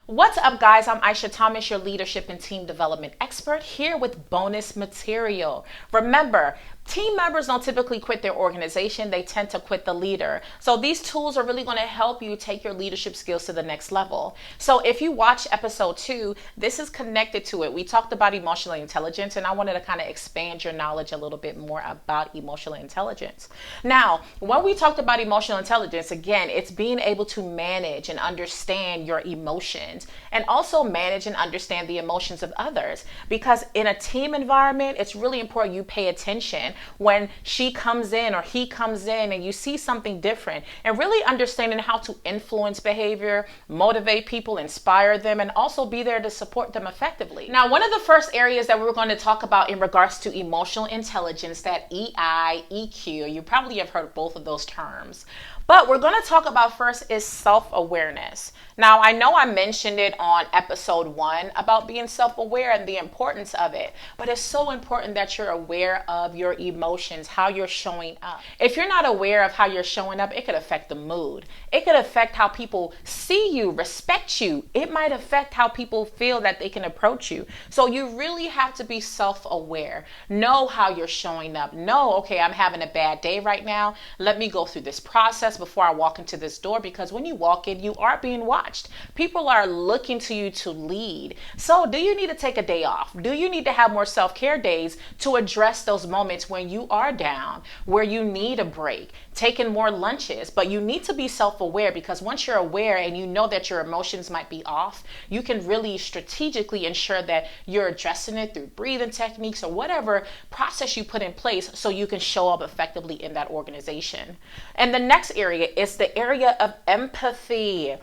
What's up, guys? I'm Aisha Thomas, your leadership and team development expert, here with bonus material. Remember, team members don't typically quit their organization, they tend to quit the leader. So these tools are really going to help you take your leadership skills to the next level. So if you watch episode 2, this is connected to it. We talked about emotional intelligence, and I wanted to kind of expand your knowledge a little bit more about emotional intelligence. Now, when we talked about emotional intelligence, again, it's being able to manage and understand your emotions, and also manage and understand the emotions of others. Because in a team environment, it's really important you pay attention when she comes in or he comes in and you see something different, and really understanding how to influence behavior, motivate people, inspire them, and also be there to support them effectively. Now, one of the first areas that we're going to talk about in regards to emotional intelligence, that EI, EQ, you probably have heard both of those terms. But we're going to talk about first is self-awareness. Now, I know I mentioned it on episode 1 about being self-aware and the importance of it, but it's so important that you're aware of your emotions, how you're showing up. If you're not aware of how you're showing up, it could affect the mood. It could affect how people see you, respect you. It might affect how people feel that they can approach you. So you really have to be self-aware. Know how you're showing up. Know, okay, I'm having a bad day right now. Let me go through this process before I walk into this door, because when you walk in, you are being watched. People are looking to you to lead. So do you need to take a day off? Do you need to have more self-care days to address those moments when you are down, where you need a break, taking more lunches? But you need to be self-aware, because once you're aware and you know that your emotions might be off, you can really strategically ensure that you're addressing it through breathing techniques or whatever process you put in place so you can show up effectively in that organization. And the next area is the area of empathy.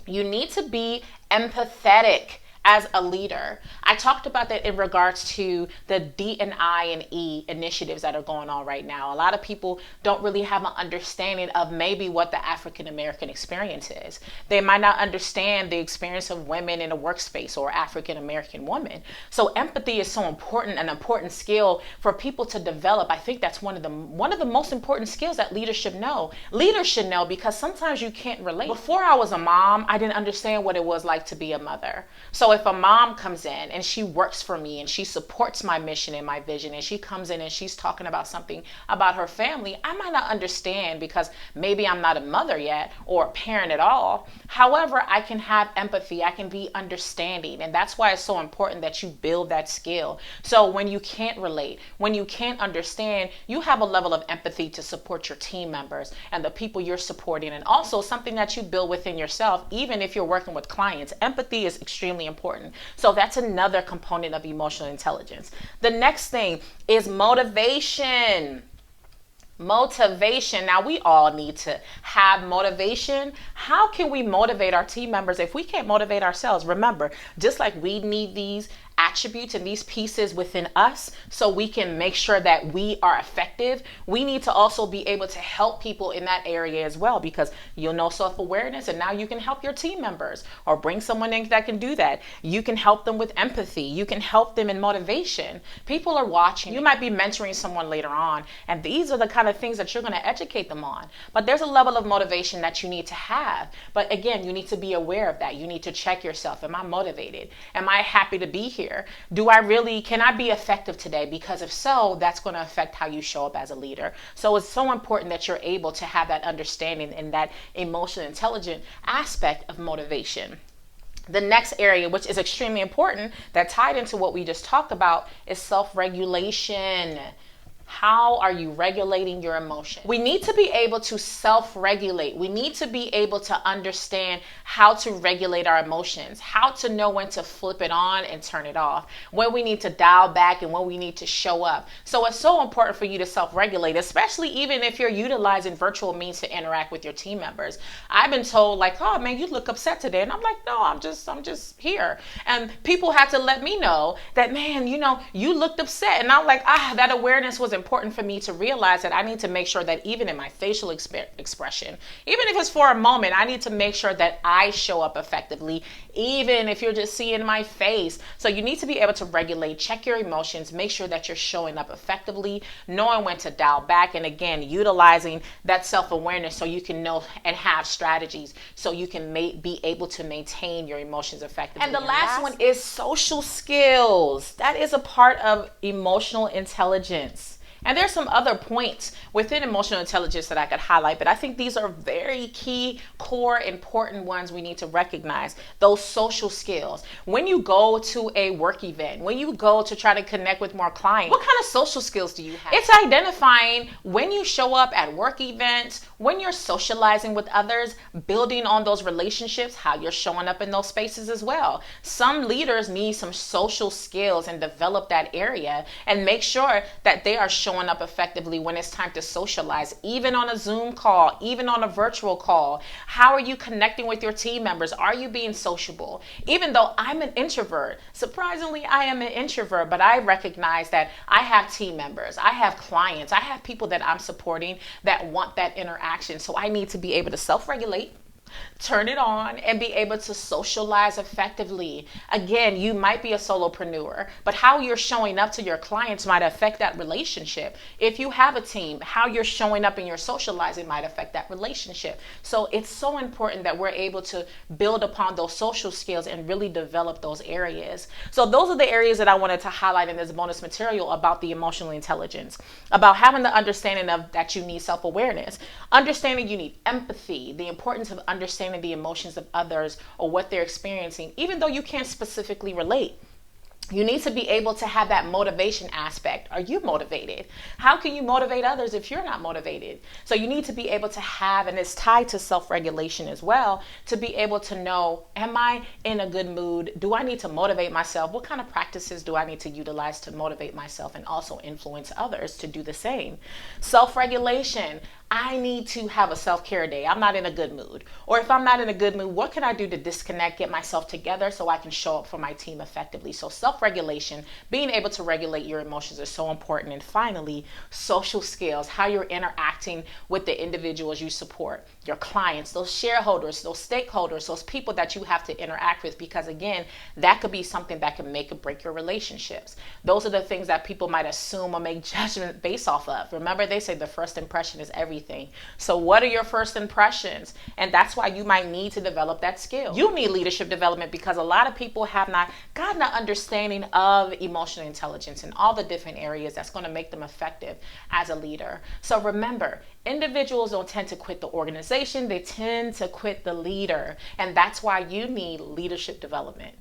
You need to be empathetic as a leader. I talked about that in regards to the D&I and E initiatives that are going on right now. A lot of people don't really have an understanding of maybe what the African American experience is. They might not understand the experience of women in a workspace or African American women. So empathy is so important, an important skill for people to develop. I think that's one of the most important skills that leaders should know. Leaders should know, because sometimes you can't relate. Before I was a mom, I didn't understand what it was like to be a mother. So if a mom comes in and she works for me and she supports my mission and my vision, and she comes in and she's talking about something about her family, I might not understand because maybe I'm not a mother yet or a parent at all. However, I can have empathy. I can be understanding. And that's why it's so important that you build that skill. So when you can't relate, when you can't understand, you have a level of empathy to support your team members and the people you're supporting. And also something that you build within yourself, even if you're working with clients. Empathy is extremely important. So that's another component of emotional intelligence. The next thing is motivation. Motivation. Now, we all need to have motivation. How can we motivate our team members if we can't motivate ourselves? Remember, just like we need these attributes and these pieces within us so we can make sure that we are effective, we need to also be able to help people in that area as well, because you'll know self-awareness and now you can help your team members or bring someone in that can do that. You can help them with empathy. You can help them in motivation. People are watching. You might be mentoring someone later on, and these are the kind of things that you're going to educate them on. But there's a level of motivation that you need to have. But again, you need to be aware of that. You need to check yourself. Am I motivated? Am I happy to be here? Can I be effective today? Because if so, that's going to affect how you show up as a leader. So it's so important that you're able to have that understanding and that emotional intelligent aspect of motivation. The next area, which is extremely important, that tied into what we just talked about, is self-regulation. How are you regulating your emotion? We need to be able to self-regulate. We need to be able to understand how to regulate our emotions, how to know when to flip it on and turn it off, when we need to dial back and when we need to show up. So it's so important for you to self-regulate, especially even if you're utilizing virtual means to interact with your team members. I've been told, like, oh man, you look upset today. And I'm like, no, I'm just here. And people had to let me know that, man, you looked upset. And I'm like, that awareness was important for me to realize that I need to make sure that even in my facial expression, even if it's for a moment, I need to make sure that I show up effectively, even if you're just seeing my face. So you need to be able to regulate, check your emotions, make sure that you're showing up effectively, knowing when to dial back, and again, utilizing that self-awareness so you can know and have strategies so you can be able to maintain your emotions effectively. And the last one is social skills. That is a part of emotional intelligence. And there's some other points within emotional intelligence that I could highlight, but I think these are very key, core, important ones we need to recognize. Those social skills. When you go to a work event, when you go to try to connect with more clients, what kind of social skills do you have? It's identifying when you show up at work events, when you're socializing with others, building on those relationships, how you're showing up in those spaces as well. Some leaders need some social skills and develop that area and make sure that they are showing up effectively when it's time to socialize, even on a Zoom call, even on a virtual call. How are you connecting with your team members? Are you being sociable? Even though I'm an introvert, surprisingly, I am an introvert, but I recognize that I have team members, I have clients, I have people that I'm supporting that want that interaction. So I need to be able to self-regulate, turn it on, and be able to socialize effectively. Again, you might be a solopreneur, but how you're showing up to your clients might affect that relationship. If you have a team, how you're showing up and your socializing might affect that relationship. So it's so important that we're able to build upon those social skills and really develop those areas. So those are the areas that I wanted to highlight in this bonus material about the emotional intelligence, about having the understanding of that you need self-awareness, understanding you need empathy, the importance of understanding the emotions of others or what they're experiencing, even though you can't specifically relate. You need to be able to have that motivation aspect. Are you motivated? How can you motivate others if you're not motivated? So you need to be able to have, and it's tied to self-regulation as well, to be able to know, am I in a good mood? Do I need to motivate myself? What kind of practices do I need to utilize to motivate myself and also influence others to do the same? Self-regulation. I need to have a self-care day. I'm not in a good mood. Or if I'm not in a good mood, what can I do to disconnect, get myself together so I can show up for my team effectively? So self-regulation, being able to regulate your emotions is so important. And finally, social skills, how you're interacting with the individuals you support, your clients, those shareholders, those stakeholders, those people that you have to interact with, because again, that could be something that can make or break your relationships. Those are the things that people might assume or make judgment based off of. Remember, they say the first impression is everything. So what are your first impressions? And that's why you might need to develop that skill. You need leadership development because a lot of people have not gotten an understanding of emotional intelligence and all the different areas that's going to make them effective as a leader. So remember, individuals don't tend to quit the organization. They tend to quit the leader. And that's why you need leadership development.